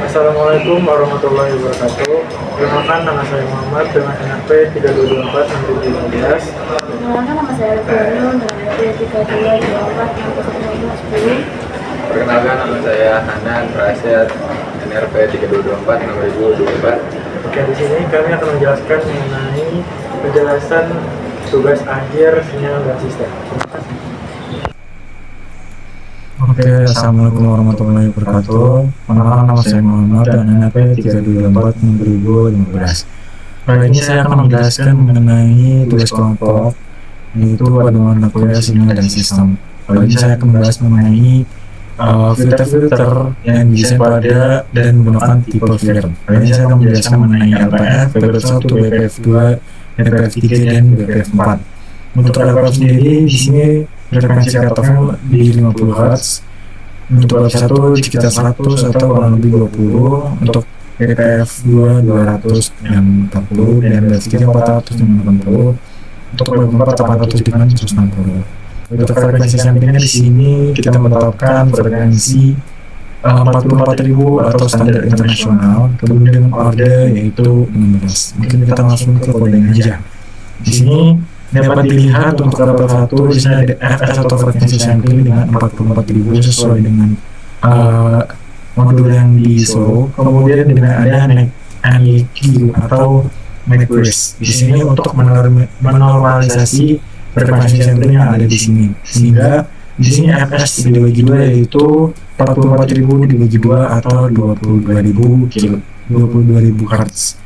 Assalamualaikum warahmatullahi wabarakatuh. Perkenalkan, nama saya Muhammad dengan NRP 3224 2015. Perkenalkan, nama saya Alfiano dengan NRP 3224 Perkenalkan, nama saya Hanan Rasyad, NRP 3224 2024. Oke, di sini kami akan menjelaskan mengenai penjelasan tugas akhir sinyal dan sistem. Terima kasih. Oke, assalamualaikum warahmatullahi wabarakatuh. Perkenalkan, nama saya Muhammad dan NRP 3224 2015. Kali ini saya akan menjelaskan mengenai tugas kelompok, yaitu pada mata kuliah sinyal dan sistem. Kali ini saya akan membahas mengenai filter-filter yang bisa pada dan menggunakan tipe filter. Kali ini saya akan menjelaskan mengenai LPF, BPF1, BPF2, BPF3, dan BPF4. Untuk LPF sendiri, di sini frekuensi cutoff-nya di 50 Hz, untuk BPF1 sekitar 100 atau kurang lebih 20, untuk BPF2 240 dan BPF3 480, untuk BPF4 800 dengan 160. Untuk frekuensi sampingnya di sini kita menetapkan frekuensi 44.000 atau standar internasional, kemudian dengan kode yaitu 16. Mungkin kita langsung ke kodenya aja. Di sini dapat dilihat untuk LPF1 di sini ada FS atau frekuensi sampling dengan 44.000 sesuai dengan modul yang disuruh. Kemudian dengan ada NIQ atau Nyquist di sini untuk menormalisasi frekuensi sampling yang ada di sini, sehingga di sini FS dibagi dua yaitu 44.000 dibagi dua atau 22.000 Hz.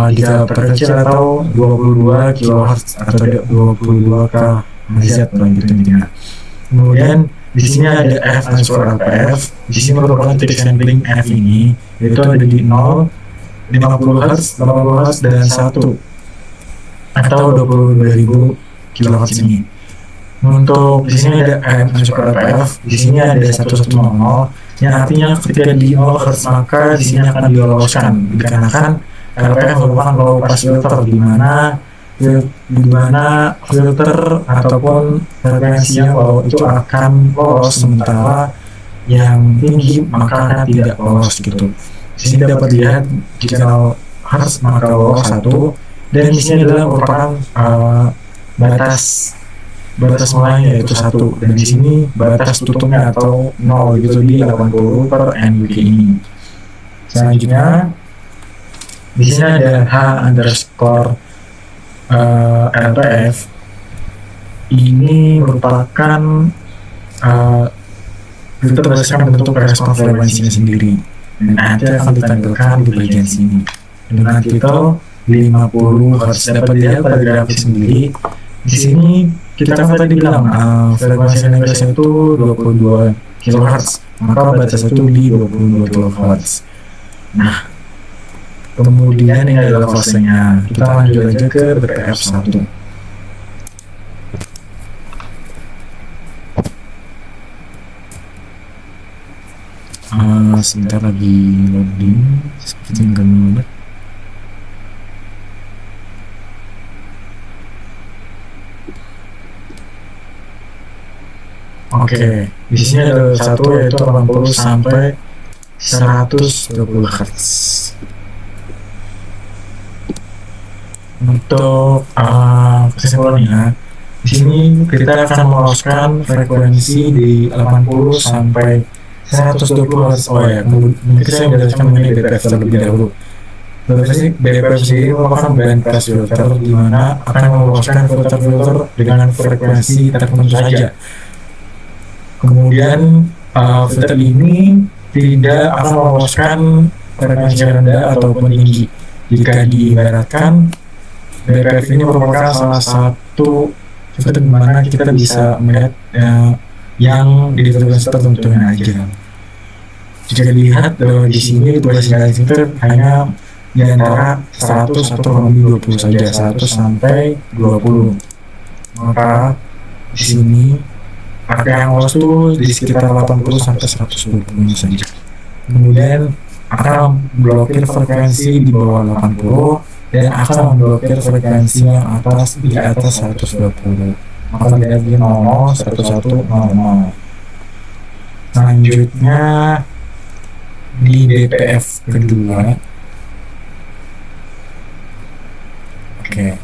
Jika terkecil atau 22 kHz atau 22 kHz selanjutnya. Kemudian di sini ada F underscore LPF. Di sini merupakan titik sampling F ini, yaitu ada di 0, 50 Hz, 80 Hz, dan 1 atau 22.000 kHz ini. Untuk di sini ada M underscore LPF. Di sini ada 110, yang artinya ketika di 0 Hz maka di sini akan diloloskan dikarenakan LPF merupakan low pass filter, di mana filter ataupun frekuensi yang low itu akan lolos, sementara yang tinggi maka akan tidak lolos gitu. Di sini dapat dilihat jika harus maka lolos 1, dan di sini adalah merupakan batas mulainya yaitu 1, dan di sini batas tutupnya atau 0 gitu di 80 per NUK ini. Selanjutnya di sini ada H underscore LPF. Ini merupakan filter berdasarkan bentuk respon frekuensinya sendiri, dan nanti akan ditampilkan di bagian sini dengan titel 50 Hz. Dapat dilihat pada grafis sendiri. Di sini kita kan tadi bilang frekuensi Indonesia itu 22 kHz, maka batas itu di 22 kHz. Nah, kemudian ini adalah fasenya. Kita lanjut aja ke BPF1. Sebentar lagi loading, seperti yang kami lihat. Oke, di sini ada satu yaitu 80 sampai 120 Hz. Untuk kesimpulannya, di sini kita akan meloloskan frekuensi di 80 sampai 120 Hz. Oh ya, mungkin saya menjelaskan mengenai BPF terlebih dahulu. BPF sendiri merupakan band pass filter, di mana akan meloloskan filter-filter dengan frekuensi tertentu saja. Kemudian filter ini tidak akan meloloskan frekuensi rendah ataupun tinggi. Jika diibaratkan, BPF ini merupakan salah satu filter di mana kita bisa melihat yang di frekuensi tertentunya aja. Jika dilihat di sini tugas filter hanya di antara 100 atau lebih 20 saja, 100 sampai 20. Maka di sini pakai yang lolos itu di sekitar 80 sampai 120 saja. Kemudian akan blokir frekuensi di bawah 80 dan akan memblokir frekuensi yang di atas 120. Maka tidak di 00, 11, 00. Selanjutnya di BPF kedua. Oke.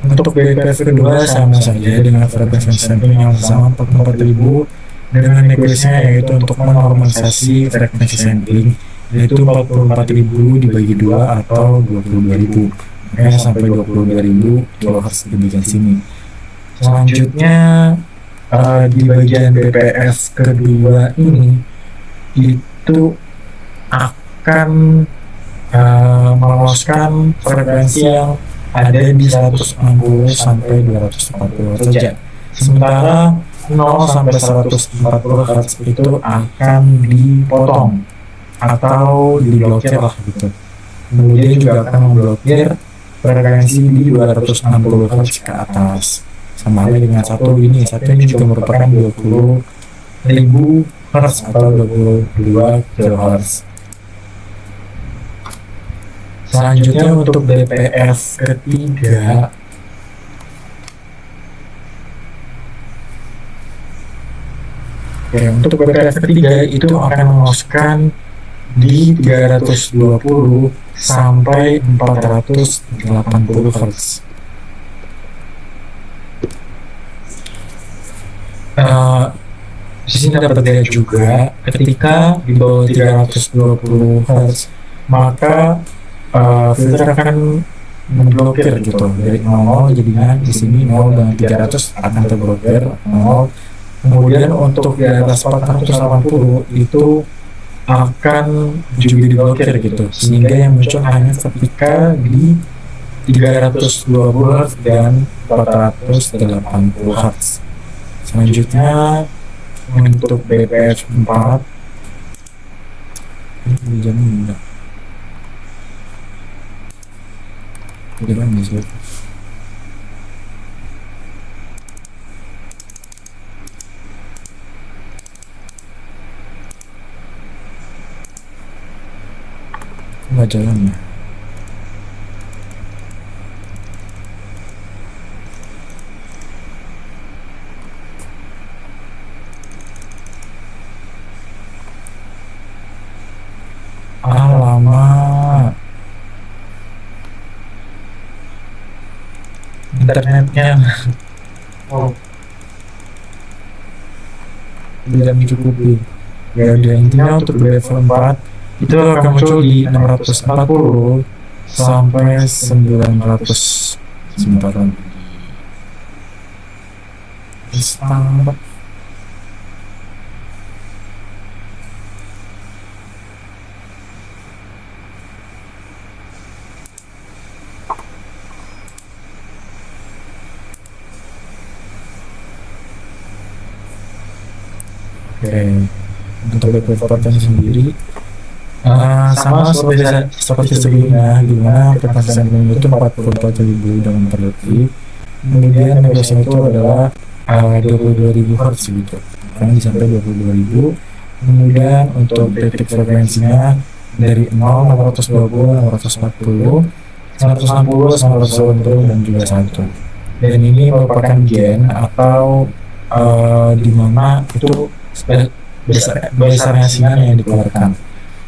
Untuk BPF kedua sama saja dengan frekuensi sampling yang sama 44.000 dengan equation yaitu untuk menormalisasi frekuensi sampling yaitu 44.000 dibagi 2 atau 22.000, makanya sampai 22.000 kHz di bagian sini. Selanjutnya di bagian BPF kedua ini itu akan meloloskan frekuensi yang ada di 160 sampai 240 saja. Sementara 0 sampai 140 Hz itu akan dipotong atau diblokir lah gitu. Kemudian juga akan memblokir frekuensi di 260 Hz ke atas. Sama halnya dengan satu ini juga merupakan 20.000 Hz atau 22 kHz. Selanjutnya untuk BPF ketiga, untuk BPF ketiga itu akan meloloskan di 320 sampai 480 Hz. Di sini dapat dilihat juga ketika di bawah 320 Hz maka filter akan memblokir gitu dari 00, jadinya di sini 0 dan 300 akan terblokir 0. Kemudian untuk di atas 480 itu akan juga diblokir gitu, sehingga yang muncul hanya ketika di 320 Hz dan 480 Hz. Selanjutnya untuk BPF 4 ini jam enggak jalan bisa nggak jalan ya. Alamak, internetnya tidak mencukupi. Ya udah, intinya untuk level 4 itu akan muncul di 640 sampai 900 sebentar. Standar. Oke, untuk BPF sendiri sama seperti sebelumnya, dimana frekuensi sampling itu 44.000 dengan terlebih. Kemudian negosiasi itu adalah 22.000 Hz gitu, karena sampai 22.000. Kemudian untuk detik frekuensinya dari 0, 620, 640, 160, 180 dan juga 1. Dan ini merupakan gen atau di mana itu besarnya sinyal yang dikeluarkan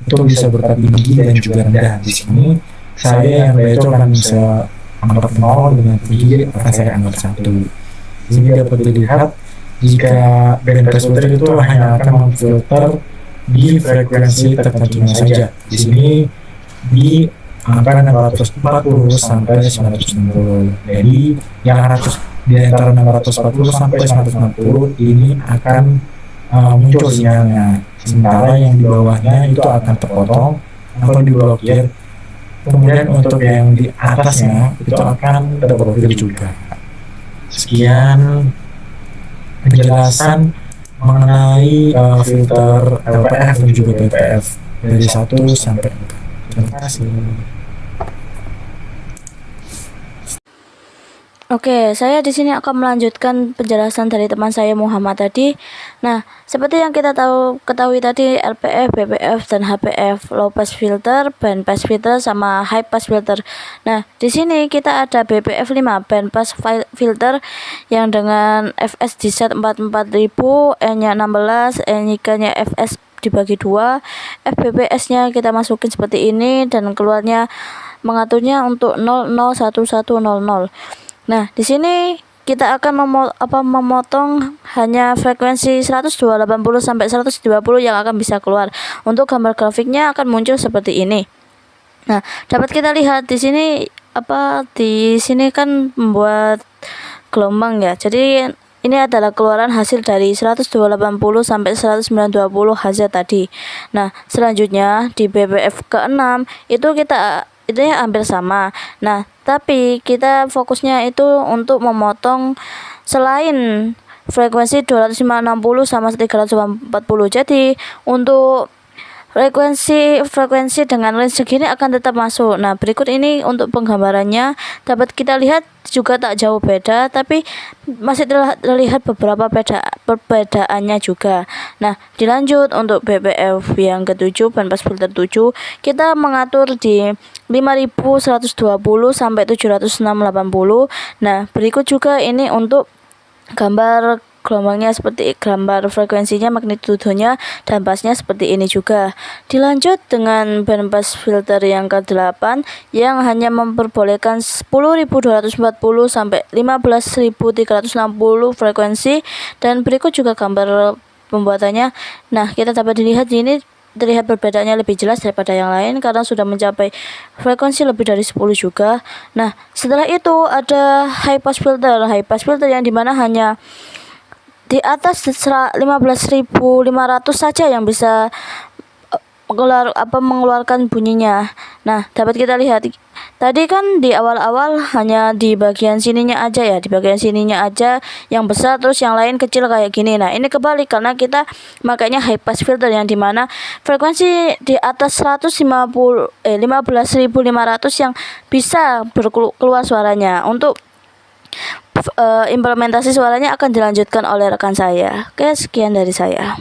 itu bisa bertinggi dan juga rendah. Di sini saya yang rendah itu akan bisa anggap 0, dengan tinggi akan saya anggap 1. Di sini dapat dilihat jika bandpass filter itu hanya akan memfilter di frekuensi tertentu saja. Di sini di angka 640 sampai 960. Jadi yang di antara 640 sampai 960 ini akan muncul sinyalnya, sementara yang di bawahnya itu akan terpotong atau diblokir. Kemudian untuk yang di atasnya itu akan terblokir juga. Sekian penjelasan mengenai filter LPF dan juga BPF dari 1 sampai 4. Terima kasih. Oke, saya di sini akan melanjutkan penjelasan dari teman saya Muhammad tadi. Nah, seperti yang kita ketahui tadi, LPF, BPF, dan HPF, low pass filter, band pass filter, sama high pass filter. Nah, di sini kita ada BPF 5, band pass filter, yang dengan fs di set 44.000, N-nya 16, NIK-nya fs dibagi 2, FPPS-nya kita masukin seperti ini, dan keluarnya mengaturnya untuk 001100. Nah, di sini kita akan memotong hanya frekuensi 180 sampai 130 yang akan bisa keluar. Untuk gambar grafiknya akan muncul seperti ini. Nah, dapat kita lihat di sini di sini kan membuat gelombang ya. Jadi ini adalah keluaran hasil dari 180 sampai 1920 Hz tadi. Nah, selanjutnya di BPF ke-6 itu hampir sama. Nah, tapi kita fokusnya itu untuk memotong selain frekuensi 260 sama 340. Jadi untuk frekuensi dengan range segini akan tetap masuk. Nah, berikut ini untuk penggambarannya dapat kita lihat juga tak jauh beda, tapi masih terlihat beberapa perbedaannya juga. Nah, dilanjut untuk BPF yang ke-7, bandpass filter 7, kita mengatur di 5120 sampai 7680. Nah, berikut juga ini untuk gambar gelombangnya, seperti gambar frekuensinya, magnitudenya, dan bassnya seperti ini juga. Dilanjut dengan bandpass filter yang ke-8 yang hanya memperbolehkan 10.240 sampai 15.360 frekuensi, dan berikut juga gambar pembuatannya. Nah, kita dapat dilihat di ini terlihat perbedaannya lebih jelas daripada yang lain karena sudah mencapai frekuensi lebih dari 10 juga. Nah, setelah itu ada high pass filter yang dimana hanya di atas 15.500 saja yang bisa mengeluarkan bunyinya. Nah, dapat kita lihat tadi kan di awal-awal hanya di bagian sininya aja ya, yang besar, terus yang lain kecil kayak gini. Nah, ini kebalik karena kita makanya high pass filter yang dimana frekuensi di atas 15.500 yang bisa keluar suaranya. Untuk implementasi suaranya akan dilanjutkan oleh rekan saya. Oke, sekian dari saya.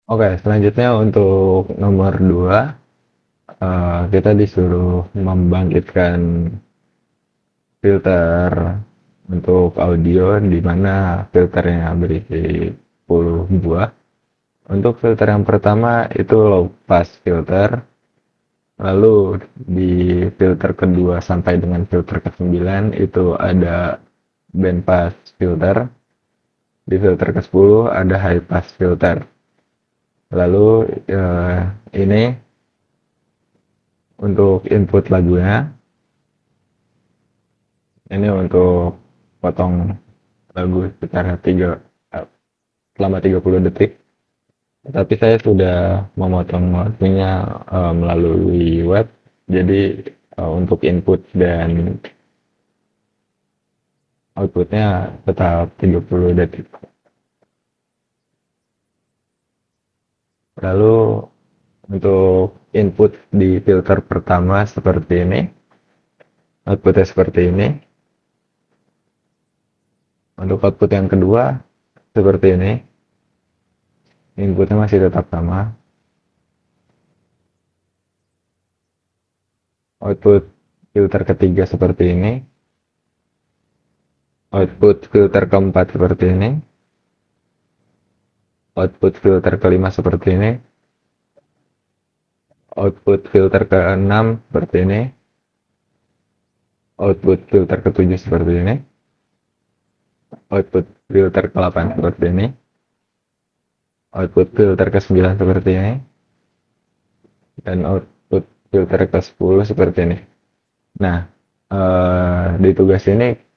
Oke, selanjutnya untuk nomor 2, kita disuruh membangkitkan filter untuk audio, di mana filternya berisi 10 buah. Untuk filter yang pertama itu low pass filter, lalu di filter kedua sampai dengan filter ke-9 itu ada band pass filter, di filter ke-10 ada high pass filter. Lalu ini untuk input lagunya, ini untuk potong lagu sekitar selama 30 detik. Tapi saya sudah memotong lagunya melalui web, jadi untuk input dan outputnya tetap 30 detik. Lalu untuk input di filter pertama seperti ini, outputnya seperti ini. Untuk output yang kedua seperti ini, inputnya masih tetap sama. Output filter ketiga seperti ini, output filter keempat seperti ini, output filter kelima seperti ini, output filter ke-6 seperti ini, output filter ke-7 seperti ini, output filter ke-8 seperti ini, output filter ke-9 seperti ini, dan output filter ke-10 seperti ini. Nah, di tugas ini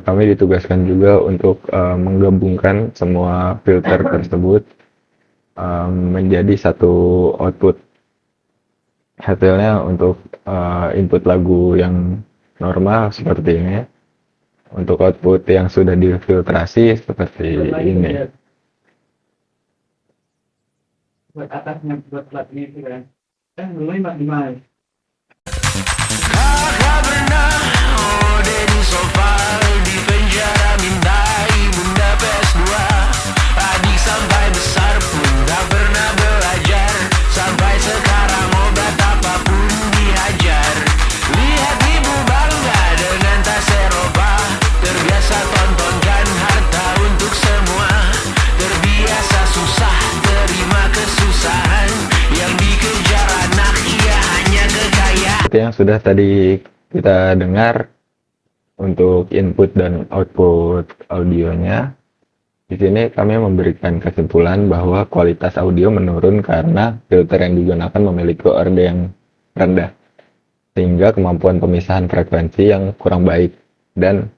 kami ditugaskan juga untuk menggabungkan semua filter tersebut menjadi satu output. Hasilnya untuk input lagu yang normal seperti ini, untuk output yang sudah difiltrasi seperti ini. Buat atasnya, buat platnya itu kan belum maksimal. Kakak pernah di sofa di penjara mintai bunda PS2. Adik sampai besar pun tak pernah belajar, sampai sekarang obat apapun dihajar. Lihat ibu bangga dengan tas Eropa, terbiasa tontonkan seperti yang sudah tadi kita dengar untuk input dan output audionya, di sini kami memberikan kesimpulan bahwa kualitas audio menurun karena filter yang digunakan memiliki ORD yang rendah, sehingga kemampuan pemisahan frekuensi yang kurang baik dan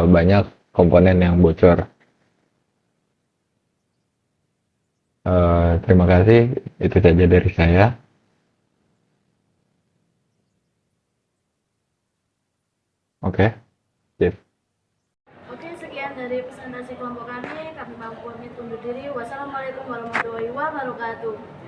banyak komponen yang bocor. Terima kasih, itu saja dari saya. Oke, sip. Oke, sekian dari presentasi kelompok kami. Kami pamit undur diri. Wassalamualaikum warahmatullahi wabarakatuh.